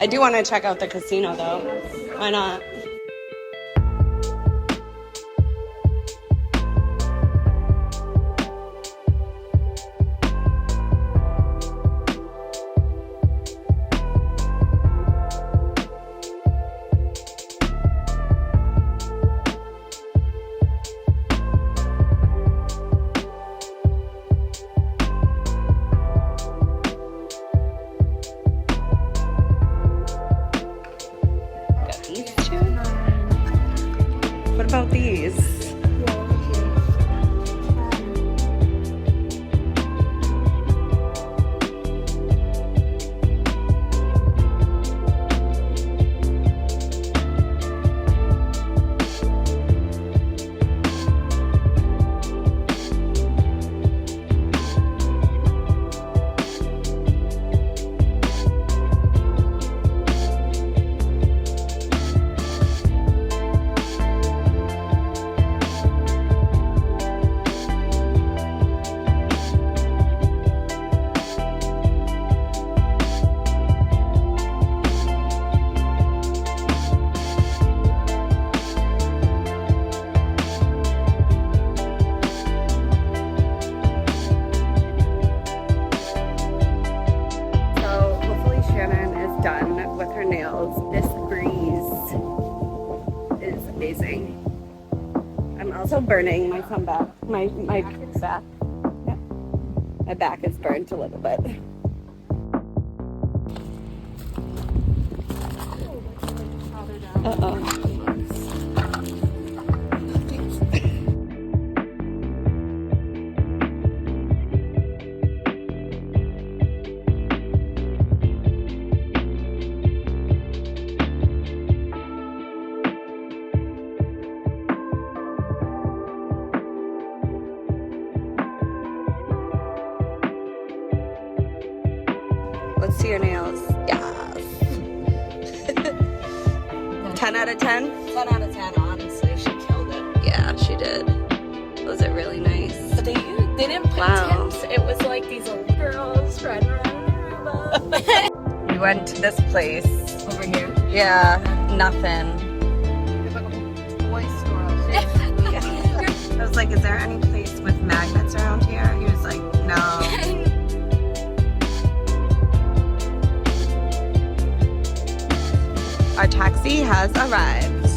I do want to check out the casino though. Why not? What about these? Done with her nails. This breeze is amazing. I'm also burning my back. My back. Yeah. My back is burnt a little bit. Uh-oh. Let's see your nails. Yes. 10 out of 10? 10 out of 10, honestly. She killed it. Yeah, she did. Was it really nice? But they didn't put tips. It was like these old girls riding around Aruba. We went to this place. Over here? Yeah, nothing. There's like a toy store upstairs. I was like, is there any place with magnets around here? He was like, no. Our taxi has arrived.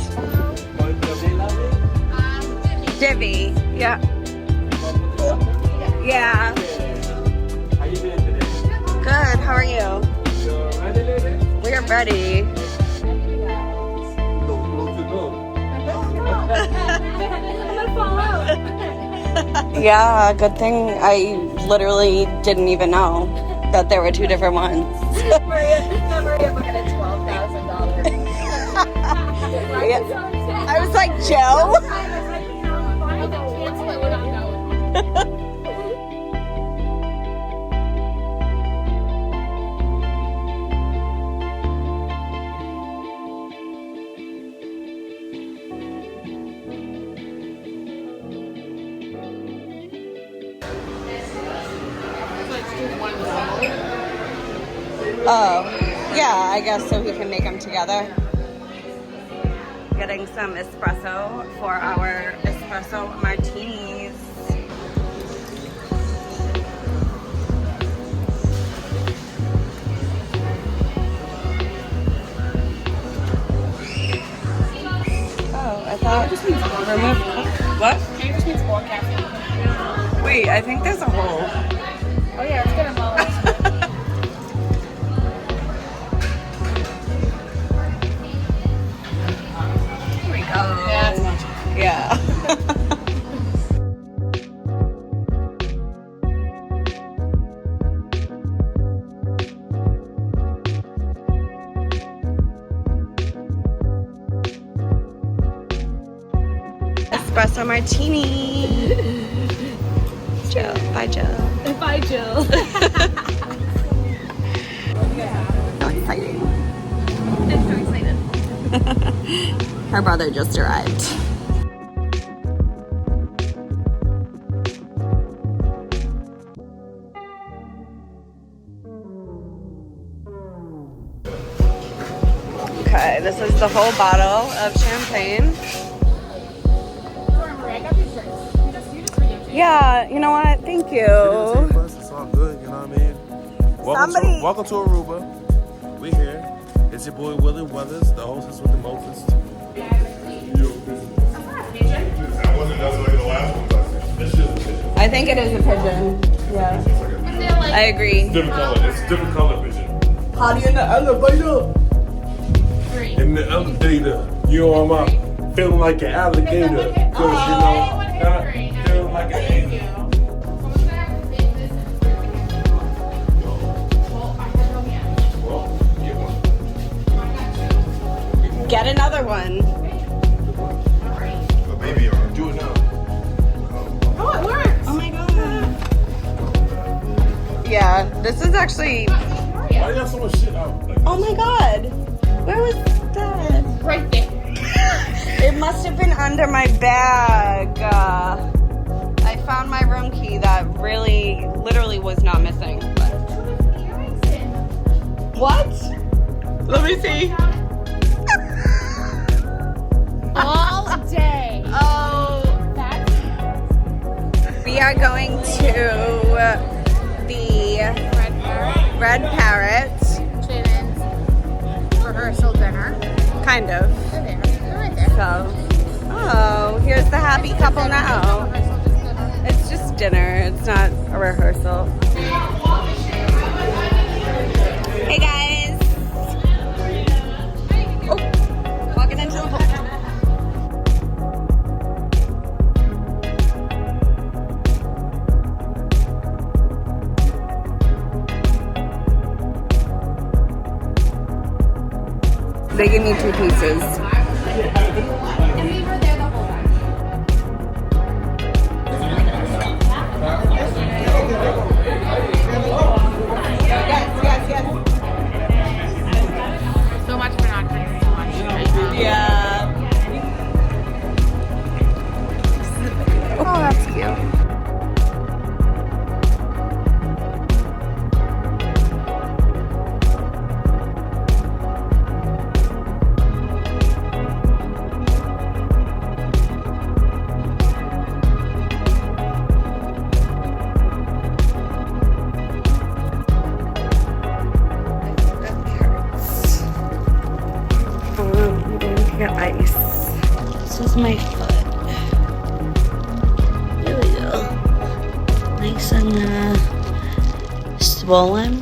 Divvy. Yeah. Yeah. How you doing today? Good. How are you? You're ready, lady? We are ready. Yeah, good thing I literally didn't even know that there were two different ones. Maria booked a $12,000. Yeah. I was like, Joe? Oh, yeah, I guess so he can make them together. Getting some espresso for our espresso martinis. Oh, I thought just means remove. What? Maybe it just means more caffeine. Wait, I think there's a hole. Oh yeah, it's gonna mull. Yeah, it's much. Yeah. Espresso martini. Jill. Bye, Jill. Bye, Jill. So exciting. I'm so excited. Her brother just arrived. Okay, this is the whole bottle of champagne. Yeah, you know what? Thank you. It's all good, you know what I mean? Welcome to Aruba. We here. It's your boy Willie Weathers, the hostess with the mostest. I think it is a pigeon. Yeah. I agree. It's different color. It's a different color pigeon. How do you know? In the elevator, you know I'm feeling like an alligator. Cause you know, feeling like an alligator. Get another one. Baby, do it now. Oh, it works. Oh my god. Yeah, this is actually. Why you got so much shit out? Like, Oh my god. Where was that? Right there. It must have been under my bag. I found my room key that literally was not missing. What? Let me see. All day. Oh. We are going to the Red Parrot. Children's rehearsal dinner. Kind of. They're there. They're right there. So, oh, here's the happy couple now. It's just dinner. It's not a rehearsal. Hey guys. Oh, walking into the pool. They give me 2 pieces. And we were there the whole time. Yes. So much for not drinking so much. Yeah. Oh, that's cute. I'm going to get ice. This is my foot. There we go. Nice and swollen.